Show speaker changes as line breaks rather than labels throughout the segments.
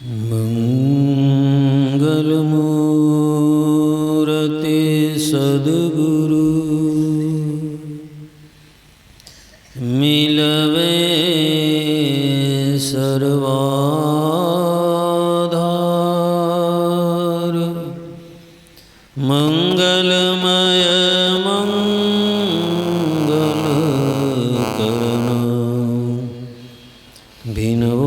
मंगलमूर्ते सद्गुरु मिलवे सर्वाधार। मंगलमय मंगलकरण भिन्नो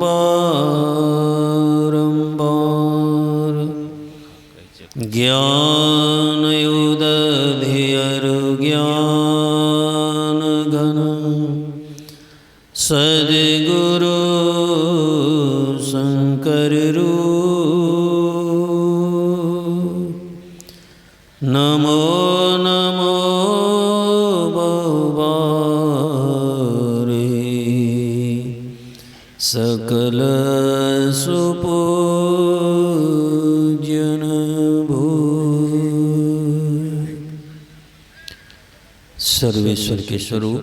बारंबार। ज्ञानयुदधियर ज्ञान घन सद्गुरु शंकर नमो नमो बारे सकल सुपूज्यन भू। सर्वेश्वर के स्वरूप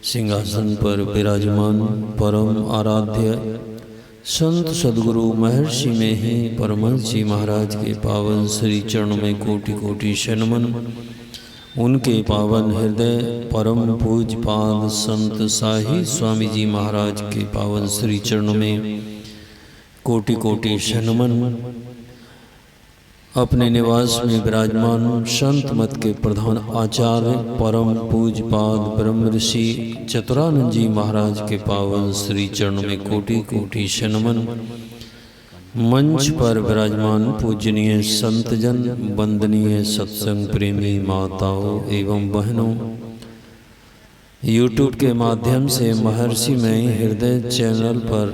सिंहासन पर विराजमान परम आराध्य संत सद्गुरु महर्षि में ही परमहंस जी महाराज के पावन श्री चरणों में कोटि कोटि शनमन। उनके पावन हृदय परम पूज्य पाद संत साही स्वामी जी महाराज के पावन श्री चरणों में कोटि कोटि शनमन। अपने निवास में विराजमान संत मत के प्रधान आचार्य परम पूज्य पाद ब्रह्म ऋषि चतुरानंद जी महाराज के पावन श्री चरणों में कोटि कोटि शनमन। मंच पर विराजमान पूजनीय संतजन, वंदनीय सत्संग प्रेमी माताओं एवं बहनों, यूट्यूब के माध्यम से महर्षि में हृदय चैनल पर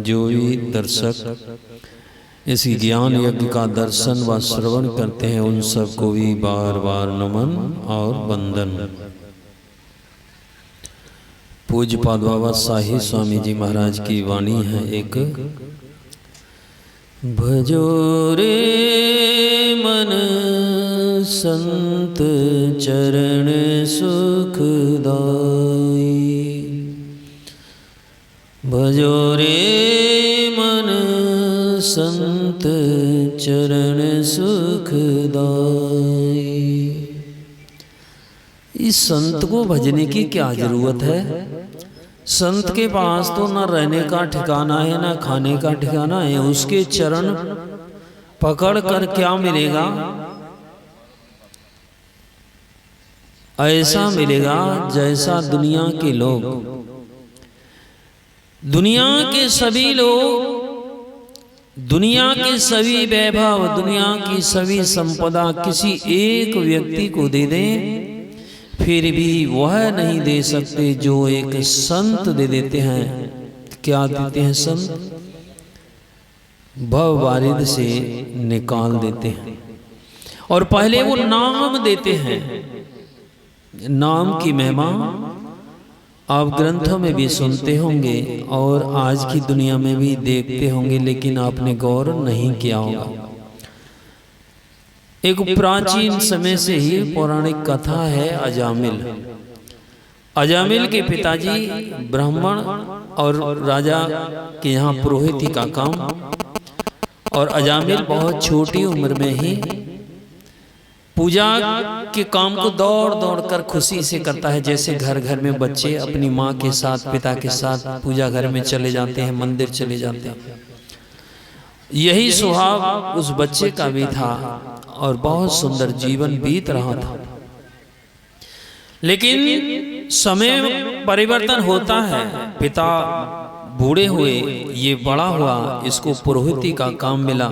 जो भी दर्शक इस ज्ञान यज्ञ का दर्शन व श्रवण करते हैं उन सबको भी बार बार नमन और वंदन। पूज्य पाद बाबा साही स्वामी जी महाराज की वाणी है एक। भजो रे मन संत चरण सुखदाई। भजो रे मन संत चरण सुखदाई। इस संत को भजने की क्या जरूरत है? संत के पास तो न रहने का ठिकाना है न खाने का ठिकाना है। उसके चरण पकड़ कर क्या मिलेगा? ऐसा मिलेगा जैसा दुनिया के लोग, दुनिया के सभी लोग, दुनिया के सभी वैभव, दुनिया की सभी संपदा किसी एक व्यक्ति को दे दें फिर भी वह नहीं दे सकते जो एक संत दे देते हैं। क्या देते हैं संत? भव वारिद से निकाल देते हैं और पहले वो नाम देते हैं। नाम की महिमा आप ग्रंथों में भी सुनते होंगे और आज की दुनिया में भी देखते होंगे, लेकिन आपने गौर नहीं किया होगा। एक प्राचीन समय से ही पौराणिक कथा है अजामिल। अजामिल के पिताजी ब्राह्मण और राजा के यहाँ पुरोहिती का काम, और अजामिल बहुत छोटी उम्र में ही पूजा के काम को दौड़ दौड़ कर खुशी से करता है। जैसे घर घर में बच्चे अपनी माँ के साथ, पिता के साथ पूजा घर में चले जाते हैं, मंदिर चले जाते हैं। यही स्वभाव उस बच्चे का भी था और बहुत सुंदर जीवन बीत रहा था। लेकिन समय परिवर्तन होता है। पिता बूढ़े हुए, ये बड़ा हुआ, इसको पुरोहिती का काम मिला।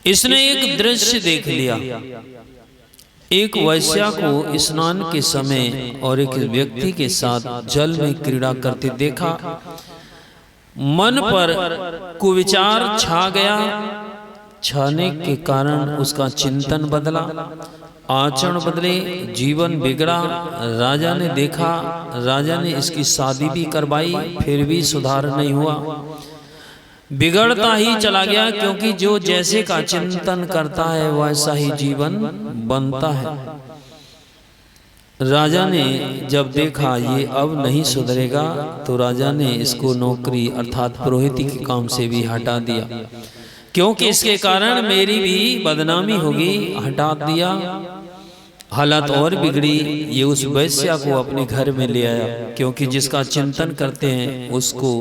इसने एक दृश्य देख लिया। एक वैश्या को स्नान के समय और एक व्यक्ति के साथ जल में क्रीड़ा करते देखा। मन पर कुविचार छा गया। छाने के कारण उसका चिंतन बदला, आचरण बदले, जीवन बिगड़ा। राजा ने देखा, राजा ने इसकी शादी भी करवाई, फिर भी सुधार नहीं हुआ। बिगड़ता ही चला गया, क्योंकि जो जैसे का चिंतन करता है वैसा ही जीवन बनता है। राजा ने जब देखा ये अब नहीं सुधरेगा तो राजा ने इसको नौकरी अर्थात पुरोहिती के काम से भी हटा दिया, क्योंकि इसके कारण मेरी भी बदनामी होगी। हटा दिया। हालत और बिगड़ी। ये उस वैश्या को अपने घर में ले आया, क्योंकि जिसका चिंतन करते हैं उसको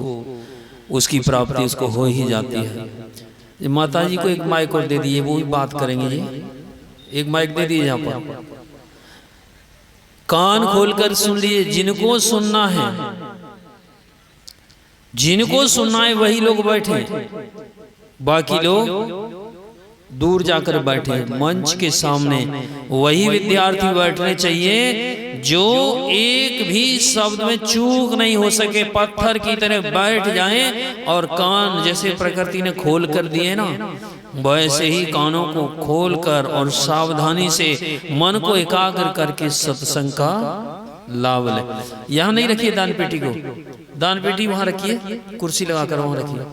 उसकी प्राप्ति उसको हो ही जाती है। माता जी को एक माइक और दे दिए, वो भी बात करेंगे जी। एक माइक दे दिए यहाँ पर, कान खोलकर सुन लिए। जिनको सुनना है, जिनको सुनना है वही लोग बैठे, बाकी लोग दूर जाकर बैठे। मंच के सामने वही विद्यार्थी बैठने चाहिए जो एक भी शब्द में चूक नहीं हो सके, पत्थर की तरह बैठ जाएं और कान जैसे प्रकृति ने खोल कर दिए ना, वैसे ही कानों को खोलकर और सावधानी से मन को एकाग्र करके सत्संग का लाभ ले। यहां नहीं रखिए दान पेटी को, दान पेटी वहां रखिए, कुर्सी लगाकर वहां रखिए,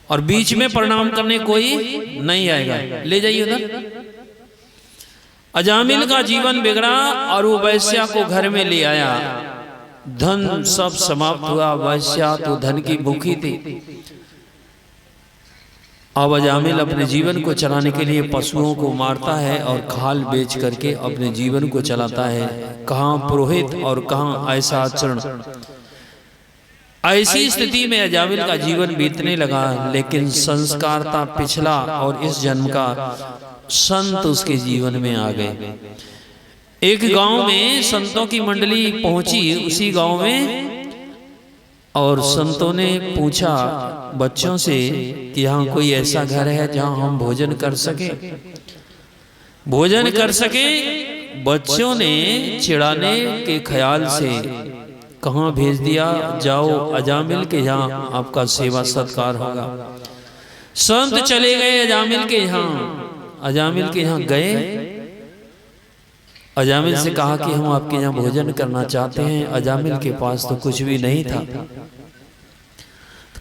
और बीच में प्रणाम करने कोई नहीं आएगा। ले जाइए उधर। अजामिल का जीवन बिगड़ा और वो वैश्या को घर में ले आया। धन सब समाप्त हुआ। वैश्या तो धन की भूखी थी। अब अजामिल अपने जीवन को चलाने के लिए पशुओं को मारता है और खाल बेच करके अपने जीवन को चलाता है। कहाँ पुरोहित और कहाँ ऐसा आचरण। ऐसी स्थिति में अजामिल का जीवन बीतने लगा, लेकिन संस्कार था पिछला और इस जन्म का संत उसके जीवन में आ गए। एक गांव में संतों की मंडली पहुंची, उसी गांव में, और संतों ने पूछा बच्चों से कि यहाँ कोई ऐसा घर है जहाँ हम भोजन कर सके, भोजन कर सके। बच्चों ने चिढ़ाने के ख्याल से कहाँ भेज दिया, जाओ अजामिल के यहाँ आपका सेवा सत्कार होगा। संत चले गए अजामिल के यहाँ। अजामिल के यहाँ गए, अजामिल से कहा कि हम आपके यहाँ भोजन करना चाहते हैं। अजामिल के पास तो कुछ भी नहीं था,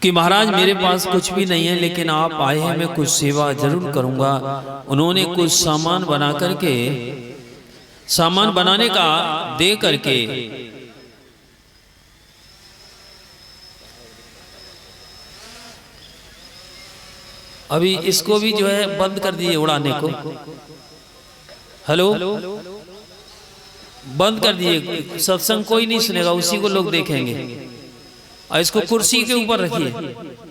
कि महाराज मेरे पास कुछ भी नहीं है, लेकिन आप आए हैं, मैं कुछ सेवा जरूर करूंगा। उन्होंने कुछ सामान बना करके, सामान बनाने का दे करके अभी इसको भी जो है बंद कर दिए उड़ाने को। हेलो, बंद कर दिए, सत्संग कोई नहीं सुनेगा, उसी को लोग देखेंगे। और इसको कुर्सी के ऊपर रखिए,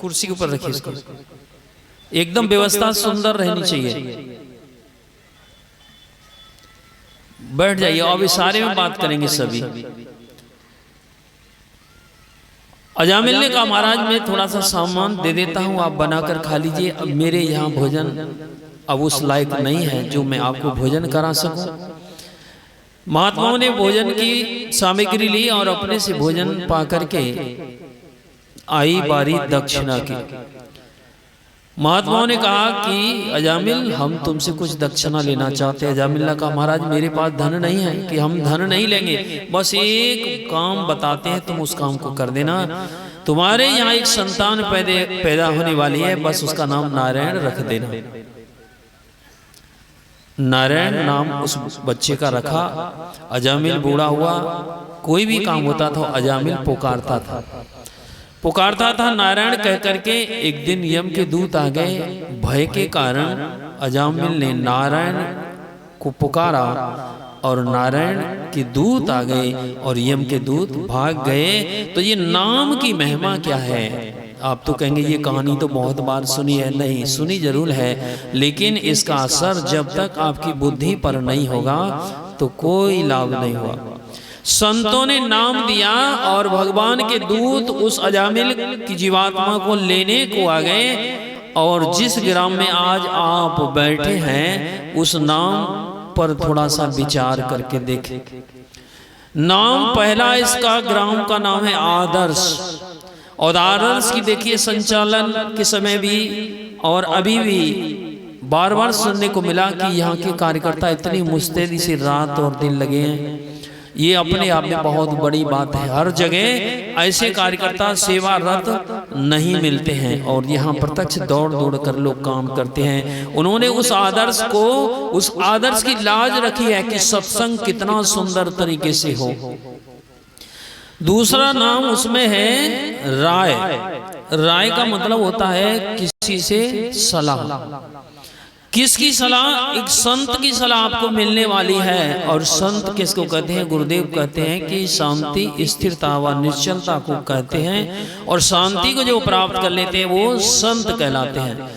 कुर्सी के ऊपर रखिए इसको। एकदम व्यवस्था सुंदर रहनी चाहिए। बैठ जाइए। अब इस सारे में बात करेंगे सभी। अजामिल ने कहा महाराज मैं थोड़ा सा सामान दे देता हूँ, आप बनाकर खा लीजिए। अब मेरे यहाँ भोजन अब उस लायक नहीं है जो मैं आपको भोजन करा सकूं। महात्माओं ने भोजन की सामग्री ली और अपने से भोजन पा करके आई बारी दक्षिणा की। महात्माओं ने कहा कि अजामिल हम तुमसे कुछ दक्षिणा लेना चाहते हैं। अजामिल ने कहा महाराज मेरे पास धन नहीं है कि हम धन नहीं लेंगे, बस एक काम बताते हैं, तुम उस काम को कर देना। तुम्हारे यहाँ एक संतान पैदा होने वाली है, बस उसका नाम नारायण रख देना। नारायण नाम उस बच्चे का रखा। अजामिल बूढ़ा हुआ, कोई भी काम होता था अजामिल पुकारता था नारायण कह करके। एक दिन यम के दूत आ गए। भय के कारण अजामिल ने नारायण को पुकारा और नारायण के दूत आ गए और यम के दूत भाग गए। तो ये नाम की महिमा क्या है? आप तो कहेंगे ये कहानी तो बहुत बार सुनी है। नहीं, सुनी जरूर है, लेकिन इसका असर जब तक आपकी बुद्धि पर नहीं होगा तो कोई लाभ नहीं हुआ। संतों ने नाम दिया और भगवान के दूत उस अजामिल की जीवात्मा को लेने को आ गए। और जिस ग्राम में आज आप बैठे हैं उस नाम पर थोड़ा सा विचार करके देखें। नाम पहला इसका ग्राम का नाम है आदर्श। और आदर्श की देखिए संचालन के समय भी और अभी भी बार बार सुनने को मिला कि यहाँ के कार्यकर्ता इतनी मुस्तैदी से रात और दिन लगे हैं ये अपने आप में बहुत बड़ी बात है। हर जगह ऐसे कार्यकर्ता सेवारत नहीं मिलते हैं और यहाँ प्रत्यक्ष दौड़ दौड़ कर लोग काम करते हैं। उन्होंने उस आदर्श की लाज रखी है कि सत्संग कितना सुंदर तरीके से हो। दूसरा नाम उसमें है राय। राय का मतलब होता है किसी से सलाह। किसकी सलाह? एक संत की सलाह आपको मिलने वाली है। और संत किसको कहते हैं? गुरुदेव कहते हैं कि शांति, स्थिरता व निश्चलता को कहते हैं। और शांति को जो प्राप्त कर लेते हैं वो संत कहलाते हैं।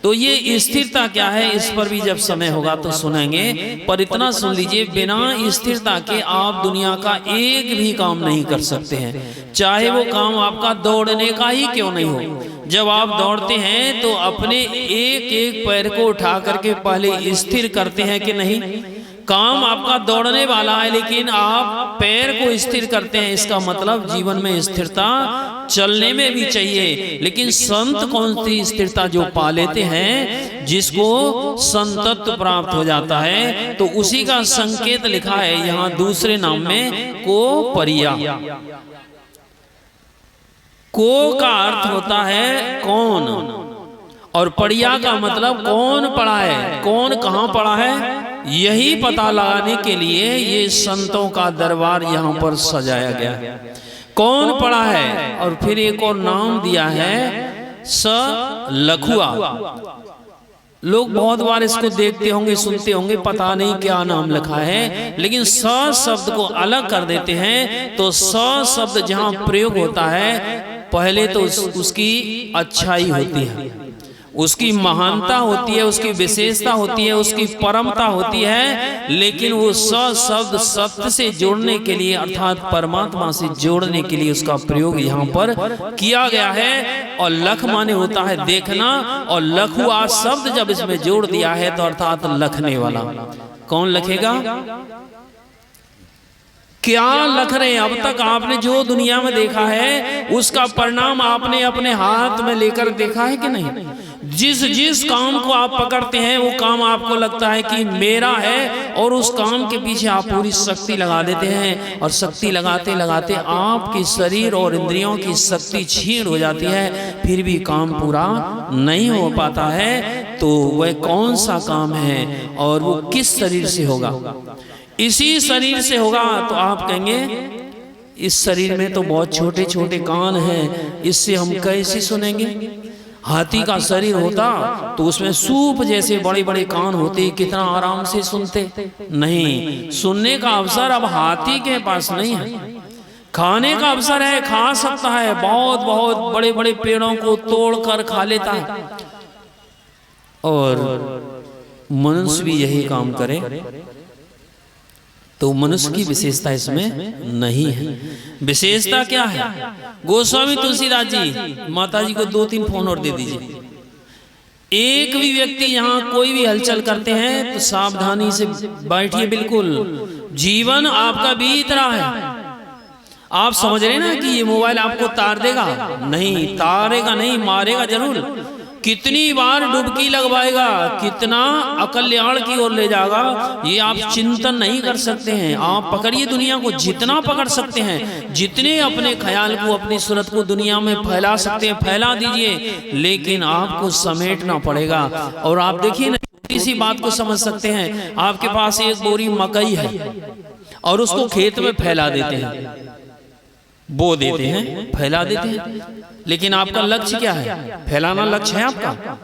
तो ये स्थिरता क्या है, इस पर भी जब समय होगा तो सुनेंगे। पर इतना सुन लीजिए, बिना स्थिरता के आप दुनिया का एक भी काम नहीं कर सकते हैं, चाहे वो काम आपका दौड़ने का ही क्यों नहीं हो। जब आप दौड़ते हैं तो अपने एक एक पैर को उठा करके पहले स्थिर करते हैं कि नहीं। काम आपका दौड़ने वाला है लेकिन आप पैर को स्थिर करते हैं, इसका मतलब जीवन में स्थिरता चलने में भी चाहिए। लेकिन संत कौन सी स्थिरता जो पा लेते हैं, जिसको संतत्व प्राप्त हो जाता है, तो उसी का संकेत लिखा है यहाँ दूसरे नाम में को परिया। को का अर्थ होता है कौन, और पड़िया का मतलब कौन पड़ा है, कौन कहाँ पड़ा है, यही पता लगाने के लिए ये संतों का दरबार यहाँ पर सजाया गया है। कौन पड़ा है। और फिर एक और नाम दिया है स लखुआ। लोग बहुत बार इसको देखते होंगे, सुनते होंगे, पता नहीं क्या नाम लिखा है, लेकिन स शब्द को अलग कर देते हैं। तो स शब्द जहाँ प्रयोग होता है, पहले तो उसकी अच्छाई होती है, उसकी महानता होती है, उसकी विशेषता होती है, उसकी परमता होती है। लेकिन वो स शब्द सत्य से जोड़ने के लिए अर्थात परमात्मा से जोड़ने के लिए उसका प्रयोग यहाँ पर किया गया है। और लख माने होता है देखना, और लखुआ शब्द जब इसमें जोड़ दिया है तो अर्थात लखने वाला। कौन लखेगा? क्या लख रहे हैं? अब तक आपने जो दुनिया में देखा है उसका परिणाम आपने अपने हाथ में लेकर देखा है कि नहीं? जिस काम को आप पकड़ते हैं वो काम आपको लगता है कि मेरा है, और उस काम के पीछे आप पूरी शक्ति लगा देते हैं। और शक्ति लगाते लगाते आपकी शरीर और इंद्रियों की शक्ति क्षीण हो जाती है, फिर भी काम पूरा नहीं हो पाता है। तो वह कौन सा काम है और वो किस शरीर से होगा? इसी शरीर से होगा। तो आप कहेंगे इस शरीर में तो बहुत छोटे छोटे कान हैं, इससे हम कैसे सुनेंगे? हाथी का शरीर होता तो उसमें सूप जैसे बड़े बड़े कान होते, कितना आराम से सुनते। नहीं, सुनने का अवसर अब हाथी के पास नहीं है। खाने का अवसर है, खा सकता है, बहुत बहुत बड़े बड़े पेड़ों को तोड़ कर खा लेता है। और मनुष्य भी यही काम करे तो मनुष्य की विशेषता इसमें नहीं है। विशेषता क्या है? गोस्वामी तुलसीदास जी, माता जी को 2-3 फोन और दे दीजिए। एक भी व्यक्ति यहाँ कोई भी हलचल करते हैं तो सावधानी से बैठिए। बिल्कुल जीवन आपका बीत रहा है। आप समझ रहे ना कि ये मोबाइल आपको तार देगा? नहीं, तारेगा नहीं, मारेगा जरूर। कितनी बार डुबकी लगवाएगा, कितना अकल्याण की ओर ले जाएगा, ये आप चिंतन नहीं कर सकते हैं। आप पकड़िए दुनिया को, जितना पकड़ सकते हैं, जितने अपने ख्याल को, अपनी सूरत को दुनिया में फैला सकते हैं फैला दीजिए, लेकिन आपको समेटना पड़ेगा। और आप देखिए ना, छोटी सी बात को समझ सकते हैं। आपके पास एक बोरी मकई है और उसको खेत में फैला देते हैं, बो देते हैं, फैला देते हैं, लेकिन आपका लक्ष्य क्या है? फैलाना लक्ष्य है आपका?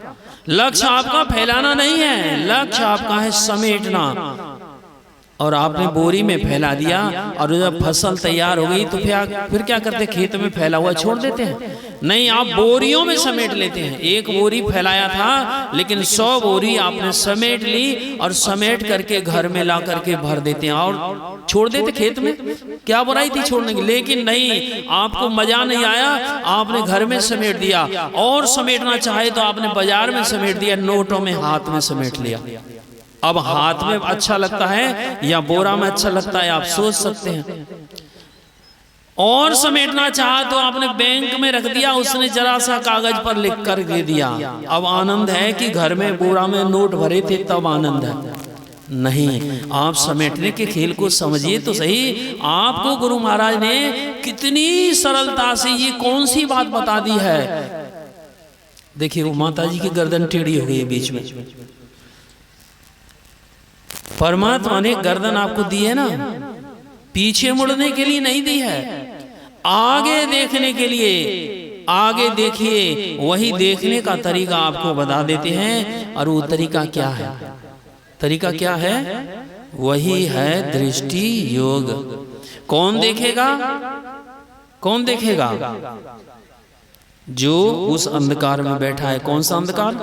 लक्ष्य आपका फैलाना नहीं है, लक्ष्य आपका है समेटना। और आपने बोरी में फैला दिया और जब फसल तैयार हो गई तो फिर क्या करते? खेत में फैला हुआ छोड़ देते हैं? नहीं, आप बोरियों में समेट लेते हैं। एक बोरी फैलाया था लेकिन 100 बोरी आपने समेट ली और समेट करके घर में ला करके भर देते हैं और छोड़ देते खेत में। क्या बुराई थी छोड़ने की? लेकिन नहीं, आपको मजा नहीं आया, आपने घर में समेट दिया। और समेटना चाहे तो आपने बाजार में समेट दिया, नोटों में हाथ में समेट लिया। अब हाथ में अच्छा लगता है या बोरा में अच्छा लगता है, आप सोच सकते हैं। और समेटना चाहा तो आपने बैंक में रख दिया, उसने जरा सा कागज पर लिख कर दे दिया। अब आनंद है कि घर में बोरा में नोट भरे थे, तब आनंद है। नहीं। आप समेटने के खेल को समझिए तो सही। आपको गुरु महाराज ने कितनी सरलता से ये कौन सी बात बता दी है। देखिए वो माता जी की गर्दन टेढ़ी हो गई बीच में। परमात्मा ने गर्दन आपको दी है ना, पीछे मुड़ने के लिए नहीं दी है, आगे देखने के लिए। आगे देखिए, वही देखने का तरीका आपको बता देते हैं। और वो तरीका क्या है? तरीका क्या है? वही है दृष्टि योग। कौन देखेगा? कौन देखेगा? जो उस अंधकार में बैठा है। कौन सा अंधकार?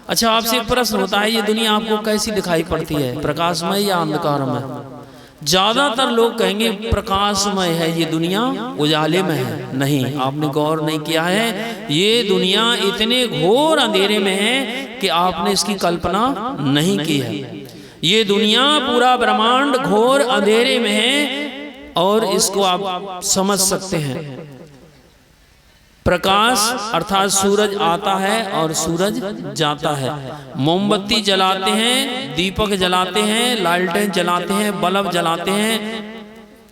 अच्छा, आपसे एक प्रश्न होता है, ये दुनिया आपको कैसी दिखाई पड़ती है, प्रकाशमय या अंधकारमय? ज्यादातर लोग कहेंगे प्रकाशमय है ये दुनिया, उजाले में है। नहीं, आपने गौर नहीं किया है। ये दुनिया इतने घोर अंधेरे में है कि आपने इसकी कल्पना नहीं की है। ये दुनिया, पूरा ब्रह्मांड घोर अंधेरे में है और इसको आप समझ सकते हैं। प्रकाश अर्थात सूरज आता है और सूरज जाता है। मोमबत्ती जलाते हैं, दीपक जलाते हैं, लालटेन जलाते हैं, बल्ब जलाते हैं,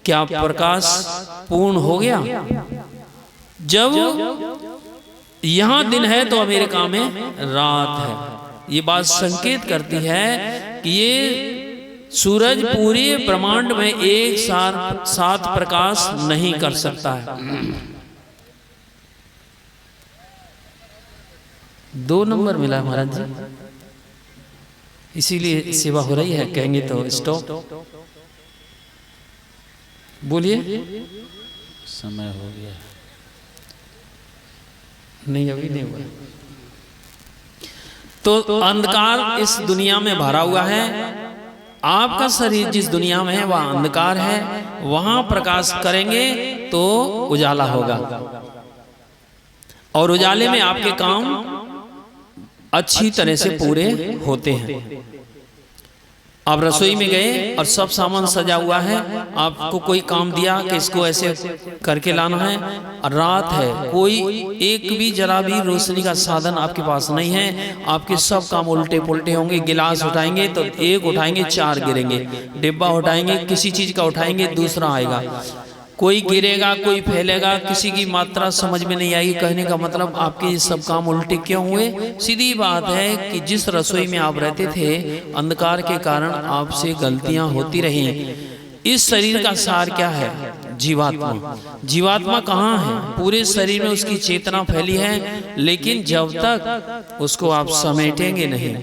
क्या प्रकाश पूर्ण हो गया? जब यहां दिन है तो अमेरिका में रात है। ये बात संकेत करती है कि ये सूरज पूरे ब्रह्मांड में एक साथ प्रकाश नहीं कर सकता है। 2 नंबर मिला महाराज जी, इसीलिए सेवा हो रही है। कहेंगे तो स्टॉप। बोलिए।
समय हो गया।
नहीं, अभी नहीं हुआ। तो अंधकार इस दुनिया में भरा हुआ है। आपका शरीर जिस दुनिया में है वह अंधकार है। वहां प्रकाश करेंगे तो उजाला होगा, और उजाले में आपके काम अच्छी तरह से पूरे होते हैं। आप रसोई में गए और सब सामान सजा हुआ है, आपको कोई काम दिया कि इसको ऐसे करके लाना है, और रात है, कोई एक भी जरा भी रोशनी का साधन आपके पास नहीं है, आपके सब काम उल्टे पुल्टे होंगे। गिलास उठाएंगे तो एक उठाएंगे 4 गिरेंगे, डिब्बा उठाएंगे किसी चीज का उठाएंगे दूसरा आएगा, कोई गिरेगा कोई फैलेगा, किसी की मात्रा समझ में नहीं आएगी। कहने का मतलब आपके ये सब काम उल्टे क्यों हुए? सीधी बात है कि जिस रसोई में आप रहते थे, अंधकार के कारण आपसे गलतियां होती रही। इस शरीर का सार क्या है? जीवात्मा। जीवात्मा कहाँ है? पूरे शरीर में उसकी चेतना फैली है, लेकिन जब तक उसको आप समेटेंगे नहीं,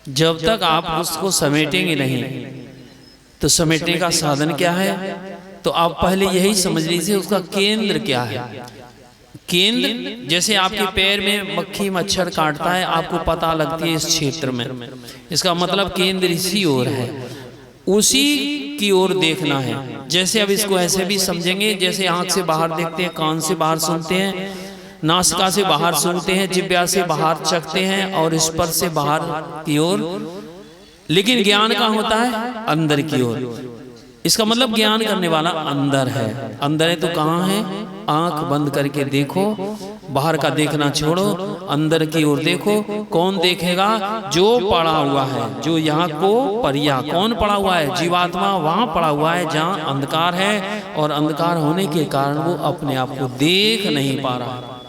जब तक आप उसको समेटेंगे नहीं, तो समेटने का साधन क्या है? तो आप पहले यही समझ लीजिए उसका केंद्र क्या है। केंद्र, जैसे आपके पैर में मक्खी मच्छर काटता है, आपको पता लगती है इस क्षेत्र में, इसका मतलब केंद्र इसी ओर है, उसी की ओर देखना है। जैसे अब इसको ऐसे भी समझेंगे, जैसे आंख से बाहर देखते हैं, कान से बाहर सुनते हैं, नासिका से बाहर सुनते हैं, जिह्वा से बाहर चखते हैं और स्पर्श से बाहर की ओर। लेकिन ज्ञान कहाँ होता है? अंदर की ओर। इसका मतलब ज्ञान करने वाला अंदर है। अंदर है तो कहाँ है? आंख बंद करके देखो, बाहर का देखना छोड़ो, अंदर की ओर देखो। कौन देखेगा? जो पड़ा हुआ है, जो यहाँ को परिया। कौन पड़ा हुआ है? जीवात्मा वहाँ पड़ा हुआ है जहाँ अंधकार है, और अंधकार होने के कारण वो अपने आप को देख नहीं पा रहा।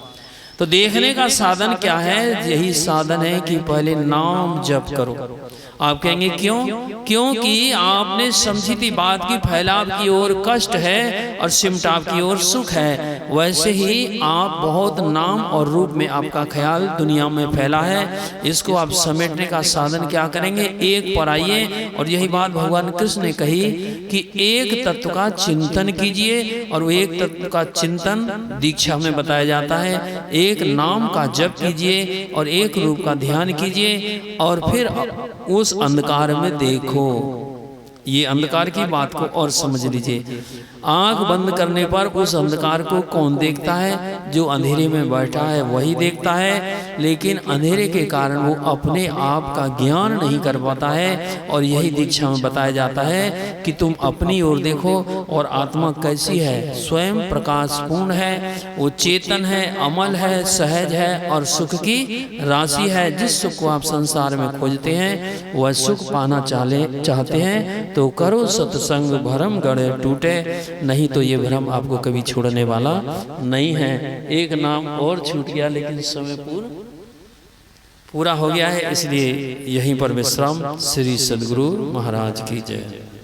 तो देखने का साधन क्या है? यही साधन है कि पहले नाम जप करो। आप कहेंगे क्यों? क्योंकि आपने समझी थी बात की फैलाव की ओर कष्ट है और सिमटाव की ओर सुख है। वैसे ही आप बहुत नाम और रूप में आपका ख्याल दुनिया में फैला है। इसको आप समेटने का साधन क्या करेंगे? एक पर आइए, और यही बात भगवान कृष्ण ने कही कि एक तत्व का चिंतन कीजिए, और वो एक तत्व का चिंतन दीक्षा में बताया जाता है। एक नाम का जप कीजिए और एक रूप का ध्यान कीजिए, और फिर उस अंधकार में देखो। ये अंधकार की बात को और समझ लीजिए। आंख बंद करने पर उस अंधकार को कौन देखता है? जो अंधेरे में बैठा है वही देखता है, लेकिन अंधेरे के कारण वो अपने आप का ज्ञान नहीं कर पाता है। और यही दीक्षा में बताया जाता है कि तुम अपनी ओर देखो और आत्मा कैसी है, स्वयं प्रकाशपूर्ण है, वो चेतन है, अमल है, सहज है और सुख की राशि है। जिस सुख को आप संसार में खोजते हैं वह सुख पाना चाहते हैं तो करो सत्संग, भरम गढ़े टूटे, नहीं तो ये भ्रम आपको कभी छोड़ने वाला नहीं है। एक नाम और छूट गया लेकिन समय पूरा हो गया है, इसलिए यहीं पर विश्राम। श्री सद्गुरु महाराज की जय।